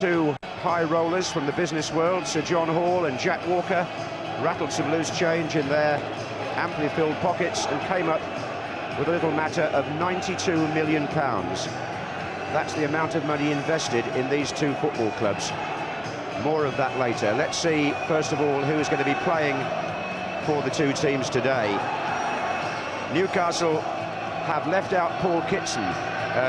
Two high rollers from the business world, Sir John Hall and Jack Walker, rattled some loose change in their amply filled pockets and came up with a little matter of £92 million. That's the amount of money invested in these two football clubs. More of that later. Let's see, first of all, who is going to be playing for the two teams today. Newcastle have left out Paul Kitson.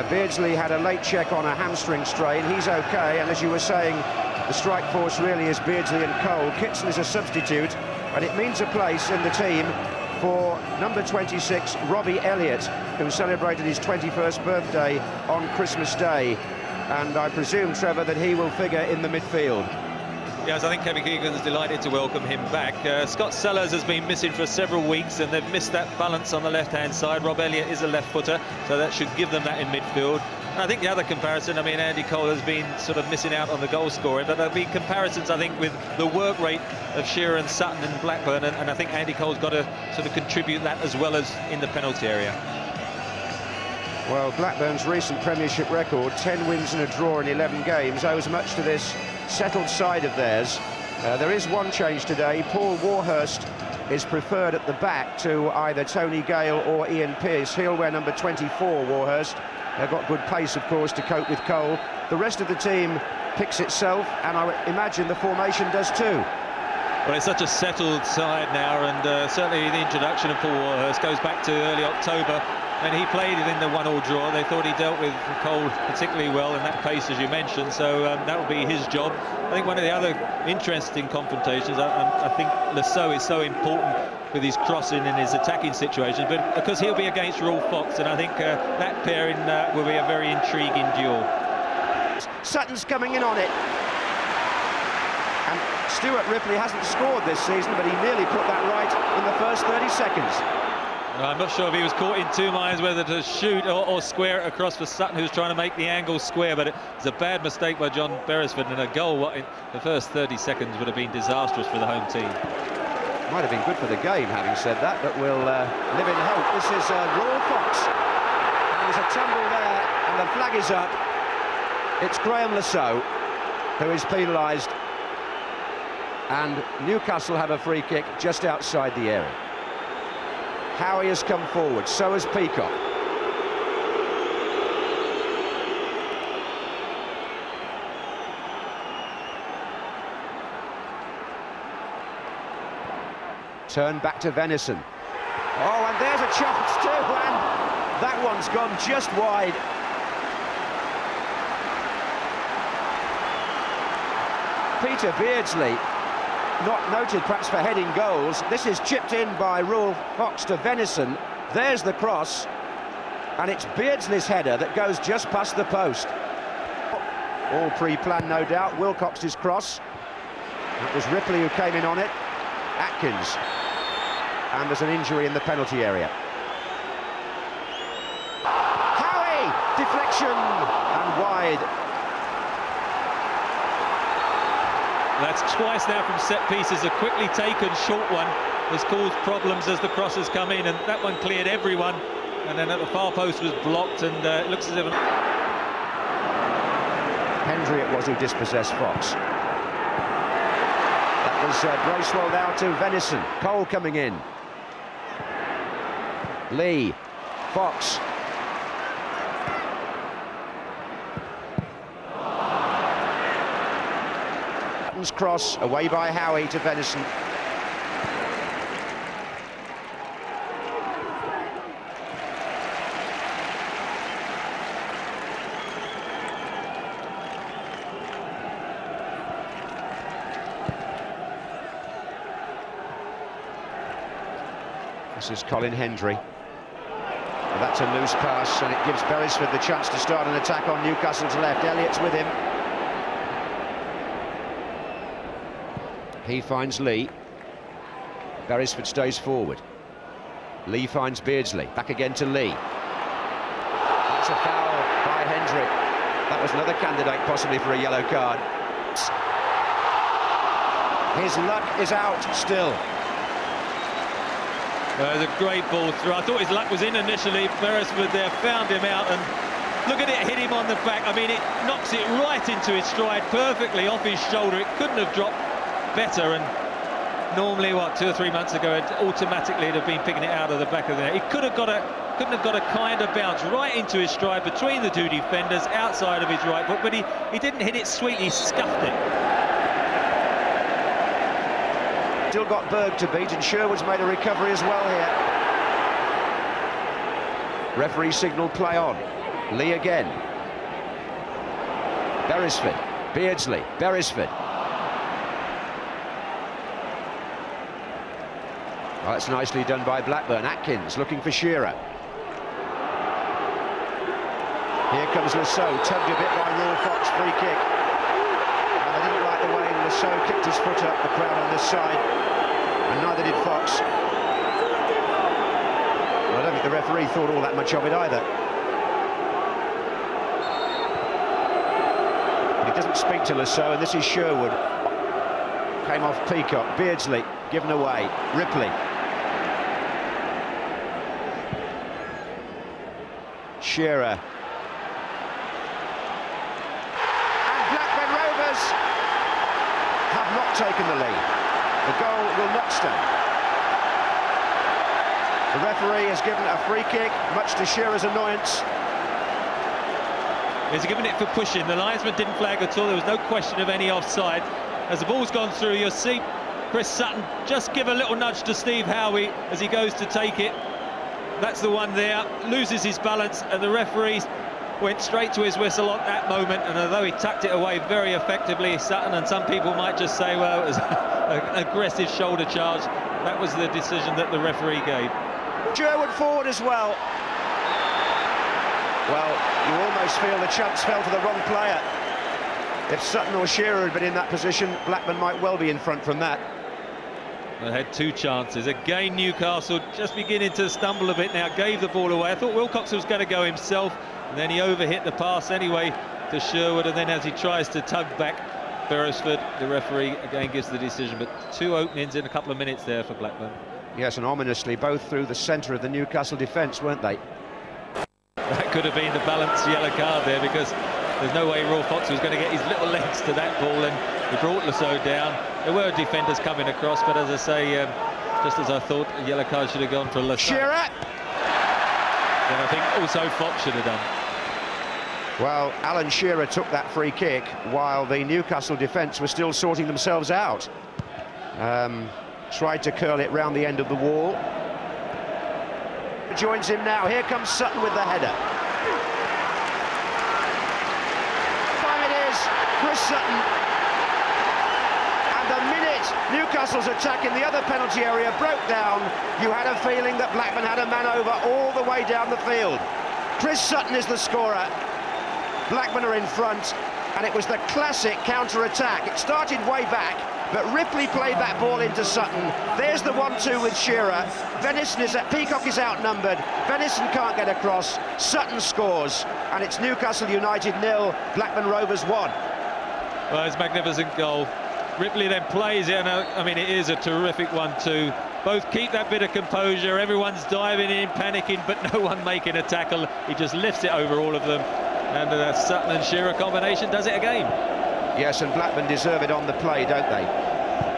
Beardsley had a late check on a hamstring strain. He's okay, and as you were saying, the strike force really is Beardsley and Cole. Kitson is a substitute, and it means a place in the team for number 26, Robbie Elliott, who celebrated his 21st birthday on Christmas Day. And I presume, Trevor, that he will figure in the midfield. Yes, I think Kevin Keegan's delighted to welcome him back. Scott Sellers has been missing for several weeks, and they've missed that balance on the left-hand side. Rob Elliott is a left-footer, so that should give them that in midfield. And I think the other comparison, I mean, Andy Cole has been sort of missing out on the goal scoring, but there'll be comparisons, I think, with the work rate of Shearer and Sutton and Blackburn, and I think Andy Cole's got to sort of contribute that as well as in the penalty area. Well, Blackburn's recent Premiership record, 10 wins and a draw in 11 games, owes much to this settled side of theirs. There is one change today. Paul Warhurst is preferred at the back to either Tony Gale or Ian Pearce. He'll wear number 24, Warhurst. They've got good pace, of course, to cope with Cole. The rest of the team picks itself, and I imagine the formation does too. Well, it's such a settled side now, and certainly the introduction of Paul Warhurst goes back to early October, and he played it in the 1-1 draw. They thought he dealt with Cole particularly well in that pace, as you mentioned, so that will be his job. I think one of the other interesting confrontations, I think Lasso is so important with his crossing and his attacking situations, but because he'll be against Rolf Fox, and I think that pairing will be a very intriguing duel. Sutton's coming in on it. And Stuart Ripley hasn't scored this season, but he nearly put that right in the first 30 seconds. I'm not sure if he was caught in two minds whether to shoot or square it across for Sutton, who's trying to make the angle square, but it's a bad mistake by John Beresford, and a goal in the first 30 seconds would have been disastrous for the home team. Might have been good for the game, having said that, but we'll live in hope. This is Rolf Fox, and there's a tumble there, and the flag is up. It's Graham Lasso who is penalised, and Newcastle have a free kick just outside the area. Howie has come forward, so has Peacock. Turn back to Venison. Oh, and there's a chance too, and that one's gone just wide. Peter Beardsley, not noted perhaps for heading goals. This is chipped in by Rolf Fox to Venison. There's the cross, and it's Beardsley's header that goes just past the post. All pre-planned, no doubt. Wilcox's cross. It was Ripley who came in on it. Atkins. And there's an injury in the penalty area. Howie! Deflection! And wide. That's twice now from set pieces. A quickly taken short one has caused problems as the cross has come in, and that one cleared everyone, and then at the far post was blocked, and it looks as if... Hendry it was who dispossessed Fox. That was Bracewell now to Venison. Cole coming in. Lee. Fox. Cross away by Howie to Venison. This is Colin Hendry. That's a loose pass, and it gives Beresford the chance to start an attack on Newcastle's left. Elliott's with him. He finds Lee. Beresford stays forward. Lee finds Beardsley. Back again to Lee. That's a foul by Hendry. That was another candidate possibly for a yellow card. His luck is out still. It was a great ball through. I thought his luck was in initially. Beresford there found him out, and Look at it hit him on the back. I mean, it knocks it right into his stride, perfectly off his shoulder. It couldn't have dropped better, and normally, what, 2 or 3 months ago, it automatically would have been picking it out of the back of the net. He couldn't have got a kind of bounce right into his stride between the two defenders, outside of his right foot, but he didn't hit it sweetly, he scuffed it. Still got Berg to beat, and Sherwood's made a recovery as well here. Referee signal play on. Lee again. Beresford, Beardsley, Beresford. Oh, that's nicely done by Blackburn. Atkins looking for Shearer. Here comes Lasso, tugged a bit by Raw Fox, free kick. And they didn't like the way Lasso kicked his foot up, the crowd on this side, and neither did Fox. Well, I don't think the referee thought all that much of it either. But he doesn't speak to Lasso, and this is Sherwood. Came off Peacock, Beardsley given away, Ripley. Shearer. And Blackburn Rovers have not taken the lead. The goal will not stand. The referee has given a free kick, much to Shearer's annoyance. He's given it for pushing. The linesman didn't flag at all. There was no question of any offside. As the ball's gone through, you'll see Chris Sutton just give a little nudge to Steve Howie as he goes to take it. That's the one there, loses his balance, and the referee went straight to his whistle at that moment, and although he tucked it away very effectively, Sutton, and some people might just say, well, it was an aggressive shoulder charge, that was the decision that the referee gave. Sherwood forward as well. Well, you almost feel the chance fell to the wrong player. If Sutton or Shearer had been in that position, Blackburn might well be in front from that. They had 2 chances. Again, Newcastle just beginning to stumble a bit now, gave the ball away. I thought Wilcox was going to go himself, and then he overhit the pass anyway to Sherwood, and then as he tries to tug back Beresford, the referee again gives the decision. But 2 openings in a couple of minutes there for Blackburn. Yes, and ominously both through the centre of the Newcastle defence, weren't they? That could have been the balanced yellow card there, because there's no way Raw Fox was going to get his little legs to that ball, and he brought Lasso down. There were defenders coming across, but as I say, just as I thought, a yellow card should have gone for Lasso. Shearer! Then I think also Fox should have done. Well, Alan Shearer took that free kick while the Newcastle defence were still sorting themselves out. Tried to curl it round the end of the wall. Joins him now. Here comes Sutton with the header. Time it is, Chris Sutton. And the minute Newcastle's attack in the other penalty area broke down, you had a feeling that Blackburn had a man over all the way down the field. Chris Sutton is the scorer. Blackburn are in front, and it was the classic counter-attack. It started way back, but Ripley played that ball into Sutton. There's the 1-2 with Shearer. Peacock is outnumbered. Venison can't get across. Sutton scores, and it's Newcastle United 0, Blackburn Rovers 1. Well, it's a magnificent goal. Ripley then plays it, and I mean, it is a terrific 1-2. Both keep that bit of composure. Everyone's diving in, panicking, but no one making a tackle. He just lifts it over all of them, and the Sutton and Shearer combination does it again. Yes, and Blackburn deserve it on the play, don't they?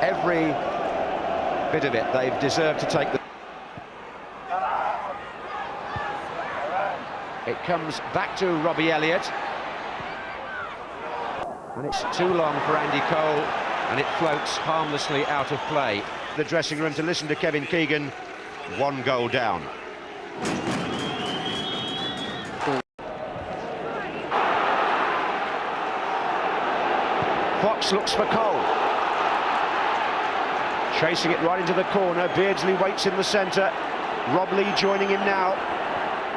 Every bit of it, they've deserved to take the... It comes back to Robbie Elliott. And it's too long for Andy Cole, and it floats harmlessly out of play. The dressing room to listen to Kevin Keegan. 1 goal down. Fox looks for Cole. Chasing it right into the corner. Beardsley waits in the centre. Rob Lee joining him now.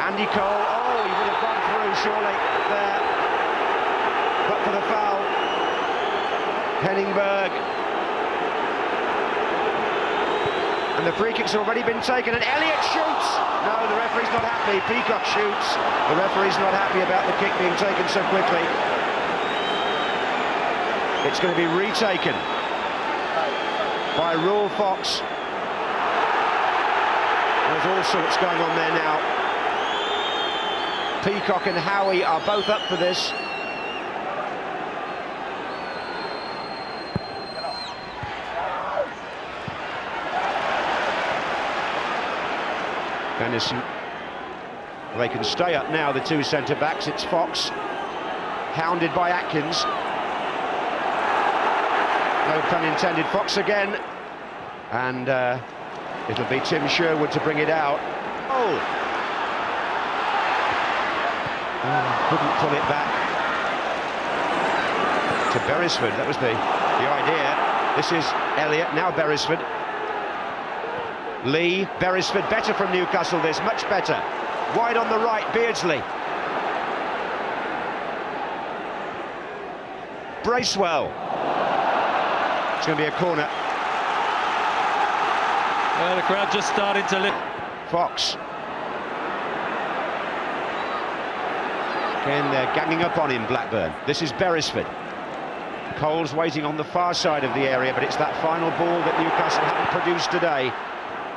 Andy Cole, oh, he would have gone through surely there, but for the foul. Henningberg. And the free kick's already been taken, and Elliott shoots! No, the referee's not happy. Peacock shoots. The referee's not happy about the kick being taken so quickly. It's going to be retaken by Raw Fox. There's all sorts going on there now. Peacock and Howie are both up for this. Venison. They can stay up now, the two centre-backs. It's Fox, hounded by Atkins. No pun intended, Fox again. And it'll be Tim Sherwood to bring it out. Oh! Couldn't pull it back. To Beresford, that was the idea. This is Elliott, now Beresford. Lee, Beresford, better from Newcastle this, much better. Wide on the right, Beardsley. Bracewell. It's going to be a corner. Well, the crowd just starting to lift. Fox. Again, they're ganging up on him, Blackburn. This is Beresford. Cole's waiting on the far side of the area, but it's that final ball that Newcastle haven't produced today.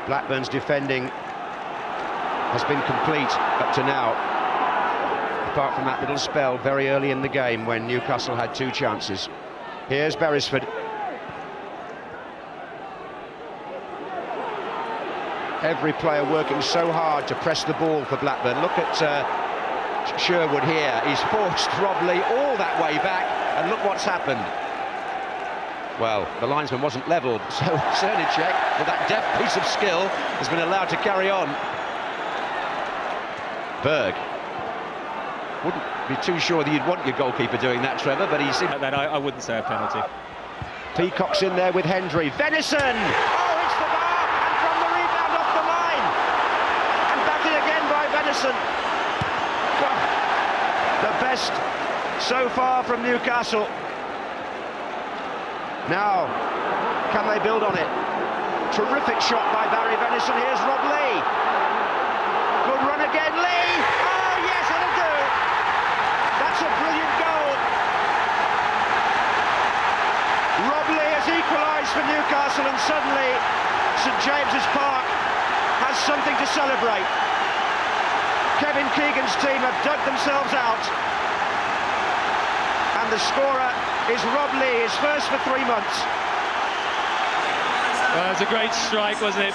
Blackburn's defending has been complete up to now, apart from that little spell very early in the game when Newcastle had two chances. Here's Beresford. Every player working so hard to press the ball for Blackburn. Look at Sherwood here. He's forced Rob Lee all that way back, and look what's happened. Well, the linesman wasn't levelled, so Cernicek, with that deft piece of skill, has been allowed to carry on. Berg. Wouldn't be too sure that you'd want your goalkeeper doing that, Trevor, but he's in. That I wouldn't say a penalty. Peacock's in there with Hendry. Venison! Oh, it's the bar! And from the rebound off the line! And back in again by Venison. God, the best so far from Newcastle. Now, can they build on it? Terrific shot by Barry Venison. Here's Rob Lee. Good run again, Lee! Oh, yes, it'll do! That's a brilliant goal. Rob Lee has equalised for Newcastle, and suddenly St James's Park has something to celebrate. Kevin Keegan's team have dug themselves out. And the scorer is Rob Lee, his first for 3 months. Well, it was a great strike, wasn't it?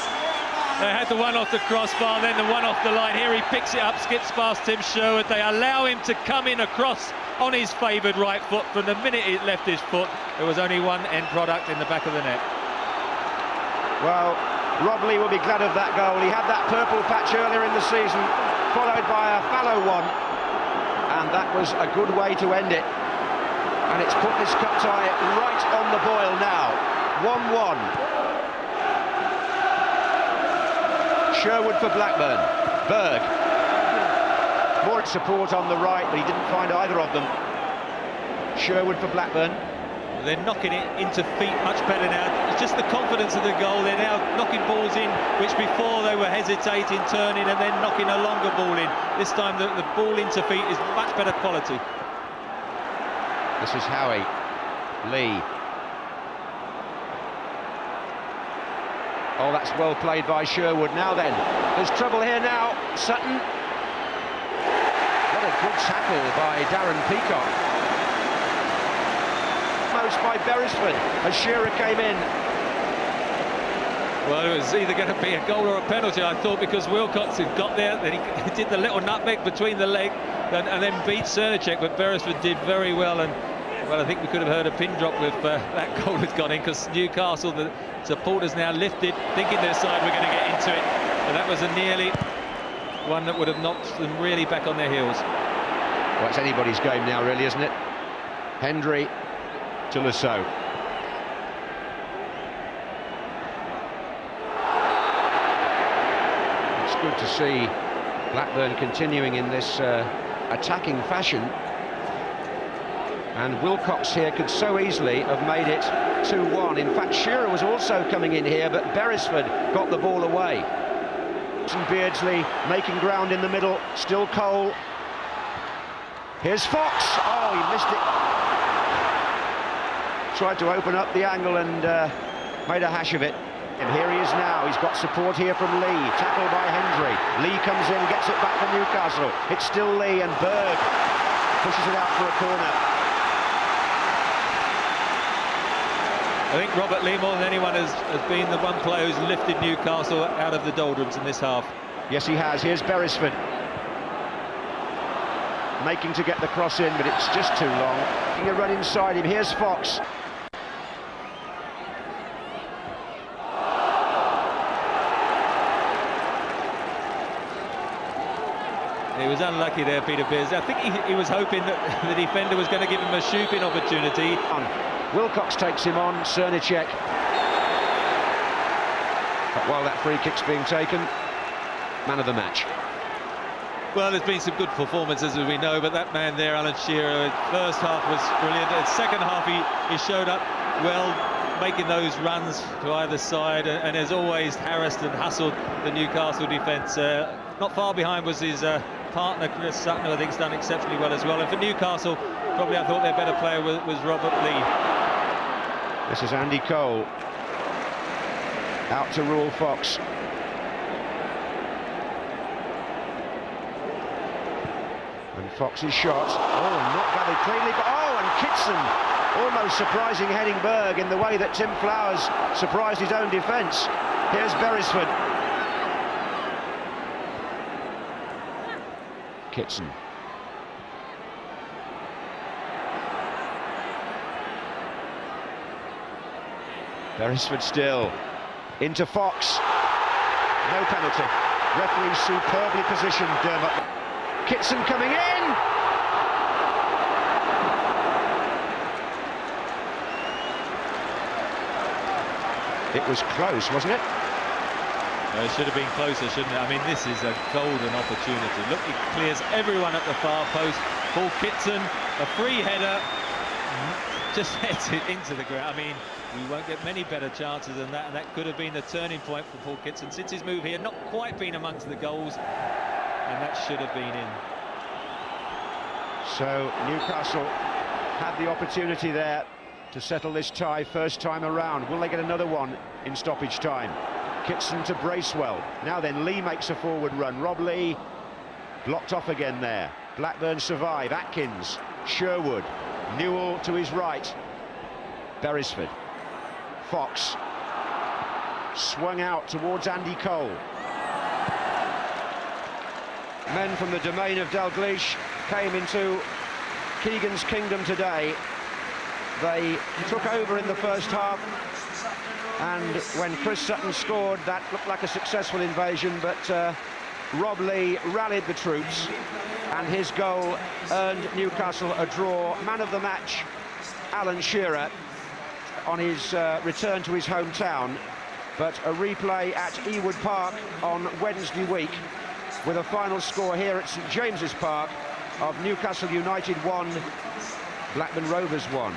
They had the one off the crossbar, then the one off the line. Here he picks it up, skips past Tim Sherwood. They allow him to come in across on his favoured right foot. From the minute it left his foot, there was only one end product in the back of the net. Well, Rob Lee will be glad of that goal. He had that purple patch earlier in the season, followed by a fallow one. And that was a good way to end it. And it's put this cup tie right on the boil now. 1-1. Sherwood for Blackburn. Berg. More support on the right, but he didn't find either of them. Sherwood for Blackburn. They're knocking it into feet much better now. It's just the confidence of the goal. They're now knocking balls in, which before they were hesitating, turning, and then knocking a longer ball in. This time the ball into feet is much better quality. This is Howie. Lee. Oh, that's well played by Sherwood. Now then, there's trouble here now. Sutton. What a good tackle by Darren Peacock. Most by Beresford as Shearer came in. Well, it was either going to be a goal or a penalty, I thought, because Wilcox had got there, then he did the little nutmeg between the leg and then beat Cernicek, but Beresford did very well. And well, I think we could have heard a pin drop if that goal had gone in, because Newcastle, the supporters now lifted, thinking their side were going to get into it. And that was a nearly one that would have knocked them really back on their heels. Well, it's anybody's game now, really, isn't it? Hendry to Lasso. It's good to see Blackburn continuing in this attacking fashion. And Wilcox here could so easily have made it 2-1. In fact, Shearer was also coming in here, but Beresford got the ball away. And Beardsley making ground in the middle, still Cole. Here's Fox. Oh, he missed it. Tried to open up the angle and made a hash of it. And here he is now, he's got support here from Lee, tackled by Hendry. Lee comes in, gets it back for Newcastle. It's still Lee, and Berg pushes it out for a corner. I think Robert Lee, more than anyone, has been the one player who's lifted Newcastle out of the doldrums in this half. Yes, he has. Here's Beresford. Making to get the cross in, but it's just too long. Taking a run inside him. Here's Fox. He was unlucky there, Peter Beers. I think he was hoping that the defender was going to give him a shooping opportunity. Wilcox takes him on, Cernicek. But while that free kick's being taken, man of the match. Well, there's been some good performances, as we know, but that man there, Alan Shearer, first half was brilliant. In second half, he showed up well, making those runs to either side, and as always, harassed and hustled the Newcastle defence. Not far behind was his partner, Chris Sutton, who I think's done exceptionally well as well. And for Newcastle, probably I thought their better player was Robert Lee. This is Andy Cole. Out to rule Fox. And Fox's shot, not gathered cleanly, but and Kitson almost surprising heading Berg in the way that Tim Flowers surprised his own defence. Here's Beresford. Kitson. Beresford still. Into Fox. No penalty. Referee superbly positioned, Dermot. Kitson coming in. It was close, wasn't it? It should have been closer, shouldn't it? I mean, this is a golden opportunity. Look, he clears everyone at the far post. Paul Kitson, a free header, just heads it into the ground. I mean, we won't get many better chances than that, and that could have been the turning point for Paul Kitson. Since his move here, not quite been amongst the goals, and that should have been in. So Newcastle had the opportunity there to settle this tie first time around. Will they get another one in stoppage time? Kitson to Bracewell. Now then, Lee makes a forward run. Rob Lee blocked off again there. Blackburn survive. Atkins, Sherwood, Newell to his right. Beresford. Fox swung out towards Andy Cole. Men from the domain of Dalglish came into Keegan's kingdom today. They took over in the first half, and when Chris Sutton scored, that looked like a successful invasion, but Rob Lee rallied the troops, and his goal earned Newcastle a draw. Man of the match, Alan Shearer, on his return to his hometown, but a replay at Ewood Park on Wednesday week, with a final score here at St James's Park of Newcastle United 1, Blackburn Rovers 1.